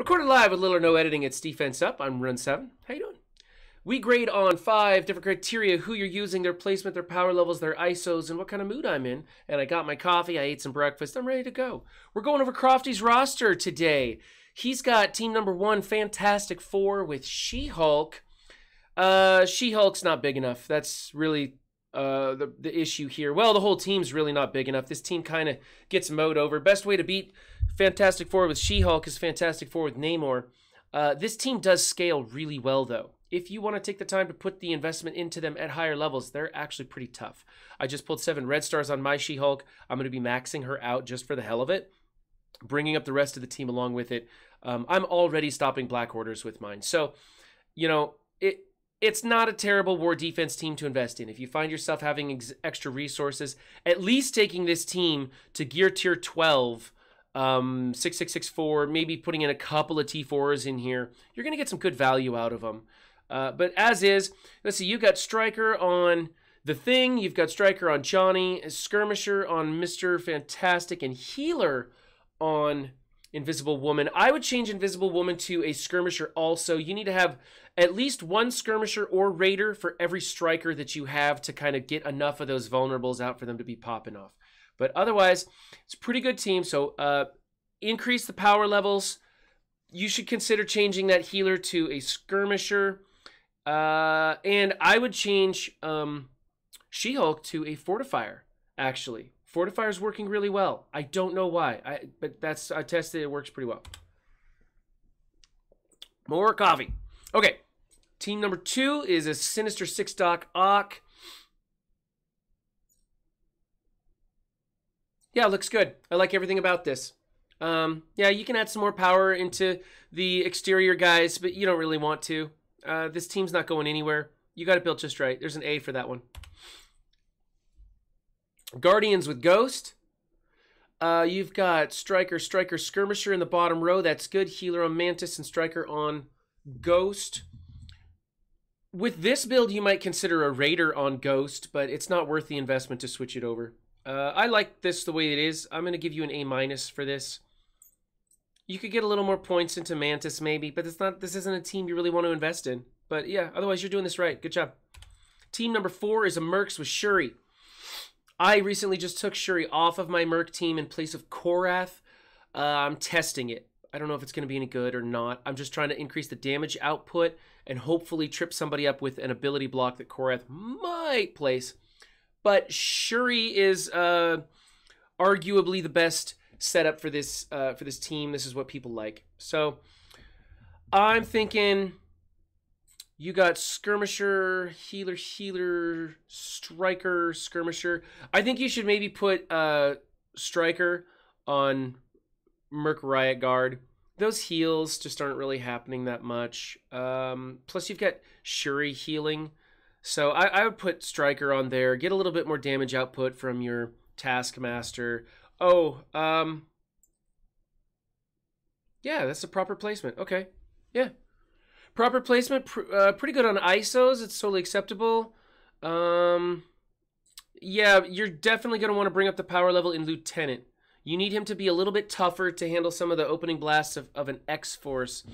Recorded live with little or no editing. It's Defense Up. I'm Run 7. How you doing? We grade on 5 different criteria: who you're using, their placement, their power levels, their ISOs, and what kind of mood I'm in. And I got my coffee, I ate some breakfast, I'm ready to go. We're going over Crofty's roster today. He's got team number 1, Fantastic Four with She-Hulk. She-Hulk's not big enough. That's really the issue here. Well, the whole team's really not big enough. This team kind of gets mowed over. Best way to beat Fantastic Four with She-Hulk is Fantastic Four with Namor. This team does scale really well, though. If you want to take the time to put the investment into them at higher levels, they're actually pretty tough. I just pulled 7 red stars on my She-Hulk. I'm going to be maxing her out just for the hell of it, bringing up the rest of the team along with it. I'm already stopping black orders with mine. So, you know, it's not a terrible war defense team to invest in. If you find yourself having extra resources, at least taking this team to gear tier 12, 6664, maybe putting in a couple of T4s in here, you're going to get some good value out of them. But as is, let's see, you've got Stryker on The Thing, you've got Stryker on Johnny, Skirmisher on Mr. Fantastic, and Healer on Invisible Woman. I would change Invisible Woman to a Skirmisher also. You need to have at least one Skirmisher or Raider for every Stryker that you have to kind of get enough of those vulnerables out for them to be popping off. But otherwise, it's a pretty good team. So increase the power levels. You should consider changing that Healer to a Skirmisher. And I would change She-Hulk to a Fortifier, actually. Fortifier's working really well. I don't know why, but I tested it. It works pretty well. More coffee. Okay, team number 2 is a Sinister 6 Doc Ock. Yeah, looks good. I like everything about this. Yeah, you can add some more power into the exterior guys, but you don't really want to. This team's not going anywhere. You got it built just right. There's an A for that one. Guardians with Ghost. You've got Stryker, Skirmisher in the bottom row. That's good. Healer on Mantis and Stryker on Ghost. With this build, you might consider a Raider on Ghost, but it's not worth the investment to switch it over. I like this the way it is. I'm going to give you an A- for this. You could get a little more points into Mantis maybe, but this isn't a team you really want to invest in. But yeah, otherwise you're doing this right. Good job. Team number 4 is a Mercs with Shuri. I recently just took Shuri off of my Merc team in place of Korath. I'm testing it. I don't know if it's going to be any good or not. I'm just trying to increase the damage output and hopefully trip somebody up with an ability block that Korath might place. But Shuri is arguably the best setup for this team. This is what people like. So I'm thinking you got Skirmisher, Healer, Stryker, Skirmisher. I think you should maybe put Stryker on Merc Riot Guard. Those heals just aren't really happening that much. Plus you've got Shuri healing. So I would put Stryker on there. Get a little bit more damage output from your Taskmaster. Oh, yeah, that's the proper placement. Okay, yeah. Proper placement, pretty good on ISOs. It's totally acceptable. Yeah, you're definitely going to want to bring up the power level in Lieutenant. You need him to be a little bit tougher to handle some of the opening blasts of an X-Force.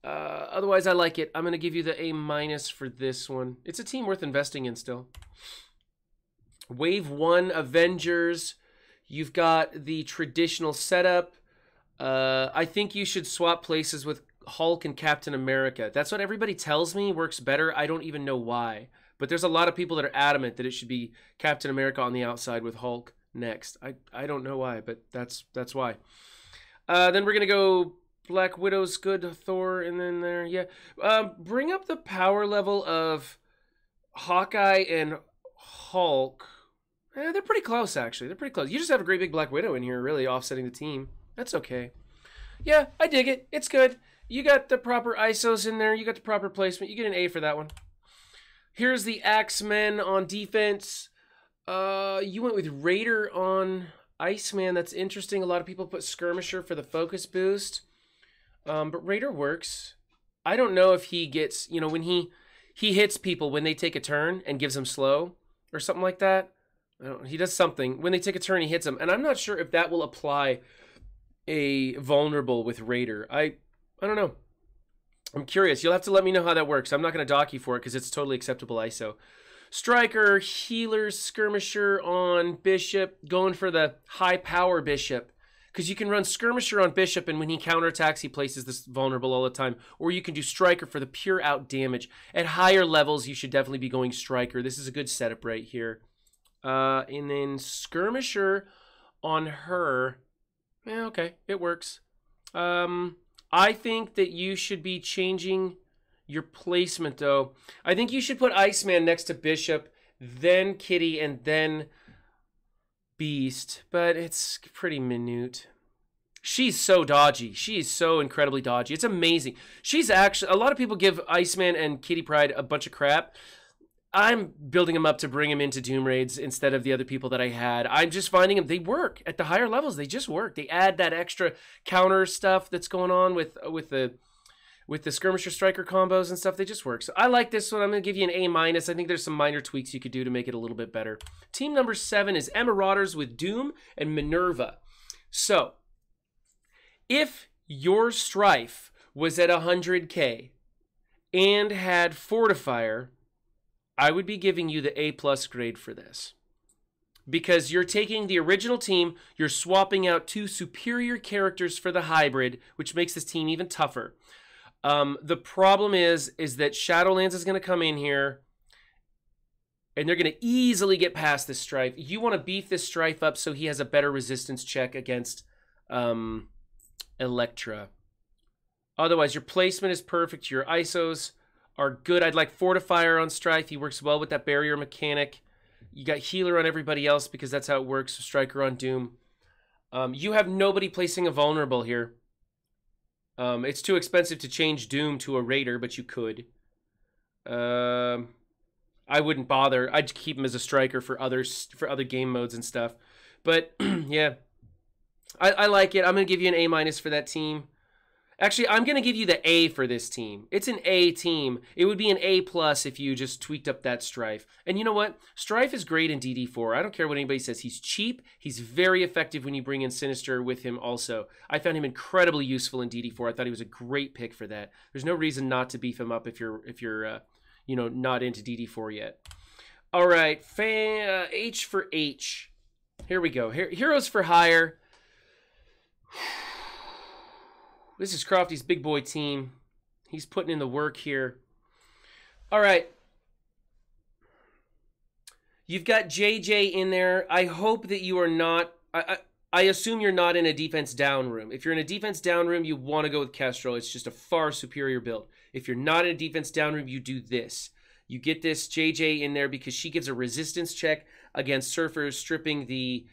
Otherwise, I like it. I'm going to give you the A- for this one. It's a team worth investing in still. Wave 1, Avengers. You've got the traditional setup. I think you should swap places with Hulk and Captain America. That's what everybody tells me works better. I don't even know why. But there's a lot of people that are adamant that it should be Captain America on the outside with Hulk next. I don't know why, but that's why. Then we're going to go Black Widow's good, Thor, and then there, yeah. Bring up the power level of Hawkeye and Hulk. They're pretty close, actually. They're pretty close. You just have a great big Black Widow in here, really offsetting the team. That's okay. Yeah, I dig it. It's good. You got the proper ISOs in there. You got the proper placement. You get an A for that one. Here's the AxMen on defense. You went with Raider on Iceman. That's interesting. A lot of people put Skirmisher for the focus boost. But Raider works. I don't know if he gets, you know, when he hits people when they take a turn and gives them slow or something like that. He does something. When they take a turn, he hits them. And I'm not sure if that will apply a vulnerable with Raider. I don't know. I'm curious. You'll have to let me know how that works. I'm not going to dock you for it because it's totally acceptable ISO. Striker, healer, skirmisher on bishop, going for the high power bishop. Because you can run skirmisher on bishop, and when he counterattacks, he places this vulnerable all the time. Or you can do striker for the pure out damage. At higher levels, you should definitely be going striker. This is a good setup right here. And then skirmisher on her. Yeah, okay, it works. I think that you should be changing your placement, though. I think you should put Iceman next to bishop, then kitty, and then beast, but it's pretty minute. She's so dodgy. She's so incredibly dodgy. It's amazing. She's actually, a lot of people give Iceman and Kitty Pryde a bunch of crap. I'm building them up to bring them into Doom Raids instead of the other people that I had. I'm just finding them, they work at the higher levels. They just work. They add that extra counter stuff that's going on with the skirmisher striker combos and stuff. They just work. So I like this one. I'm going to give you an A-. I think there's some minor tweaks you could do to make it a little bit better. Team number 7 is Marauders with Doom and Minerva. So if your Strife was at 100K and had Fortifier, I would be giving you the A+ grade for this. Because you're taking the original team, you're swapping out 2 superior characters for the hybrid, which makes this team even tougher. The problem is that Shadowlands is going to come in here, and they're going to easily get past this Strife. You want to beef this Strife up so he has a better resistance check against Electra. Otherwise, your placement is perfect. Your ISOs are good. I'd like Fortifier on Strife. He works well with that barrier mechanic. You got Healer on everybody else because that's how it works. Striker on Doom. You have nobody placing a vulnerable here. It's too expensive to change Doom to a Raider, but you could. I wouldn't bother. I'd keep him as a striker for other game modes and stuff. But yeah, I like it. I'm gonna give you an A- for that team. Actually, I'm gonna give you the A for this team. It's an A team. It would be an A+ if you just tweaked up that Strife. And you know what? Strife is great in DD4. I don't care what anybody says. He's cheap. He's very effective when you bring in Sinister with him also. I found him incredibly useful in DD4. I thought he was a great pick for that. There's no reason not to beef him up if you're you know, not into DD4 yet. All right, H4H. Here we go. Heroes for Hire. This is Crofty's big boy team. He's putting in the work here. All right. You've got JJ in there. I hope that you are not... I assume you're not in a defense down room. If you're in a defense down room, you want to go with Kestrel. It's just a far superior build. If you're not in a defense down room, you do this. You get this JJ in there because she gives a resistance check against Surfers, stripping the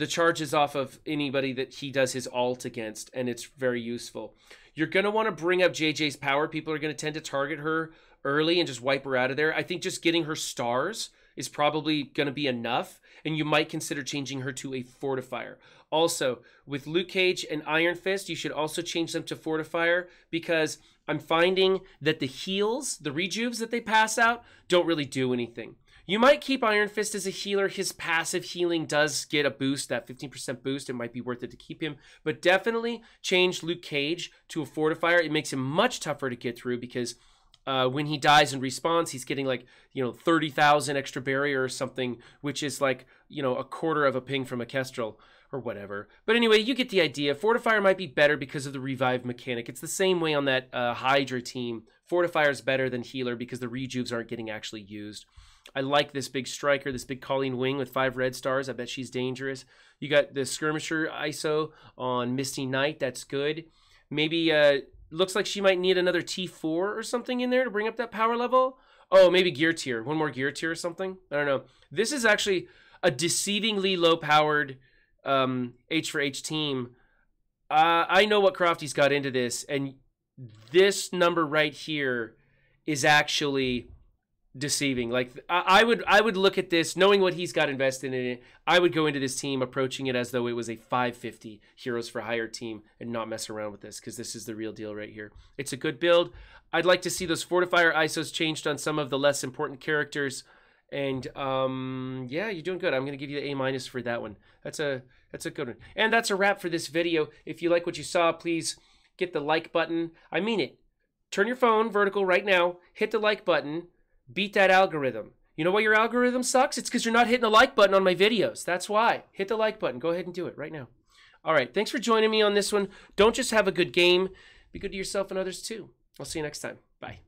charges off of anybody that he does his ult against, and it's very useful. You're going to want to bring up JJ's power. People are going to tend to target her early and just wipe her out of there. I think just getting her stars is probably going to be enough, and you might consider changing her to a Fortifier. Also, with Luke Cage and Iron Fist, you should also change them to Fortifier because I'm finding that the heals, the rejuves that they pass out, don't really do anything. You might keep Iron Fist as a healer. His passive healing does get a boost, that 15% boost. It might be worth it to keep him. But definitely change Luke Cage to a Fortifier. It makes him much tougher to get through because when he dies and respawns, he's getting like, 30,000 extra barrier or something, which is like, a quarter of a ping from a Kestrel or whatever. But anyway, you get the idea. Fortifier might be better because of the revive mechanic. It's the same way on that Hydra team. Fortifier is better than healer because the rejuves aren't getting actually used. I like this big striker, this big Colleen Wing with 5 red stars. I bet she's dangerous. You got the Skirmisher ISO on Misty Knight. That's good. Maybe looks like she might need another T4 or something in there to bring up that power level. Oh, maybe gear tier. One more gear tier or something. I don't know. This is actually a deceivingly low-powered H4H team. I know what Crofty's got into this, and this number right here is actually deceiving. Like I would look at this knowing what he's got invested in it. I would go into this team approaching it as though it was a 550 Heroes for Hire team and not mess around with this because this is the real deal right here. It's a good build. I'd like to see those Fortifier ISOs changed on some of the less important characters And yeah, you're doing good. I'm going to give you the A- for that one. That's a good one. And that's a wrap for this video. If you like what you saw, please get the like button. I mean it. Turn your phone vertical right now. Hit the like button. Beat that algorithm. You know why your algorithm sucks? It's because you're not hitting the like button on my videos. That's why. Hit the like button. Go ahead and do it right now. All right. Thanks for joining me on this one. Don't just have a good game. Be good to yourself and others too. I'll see you next time. Bye.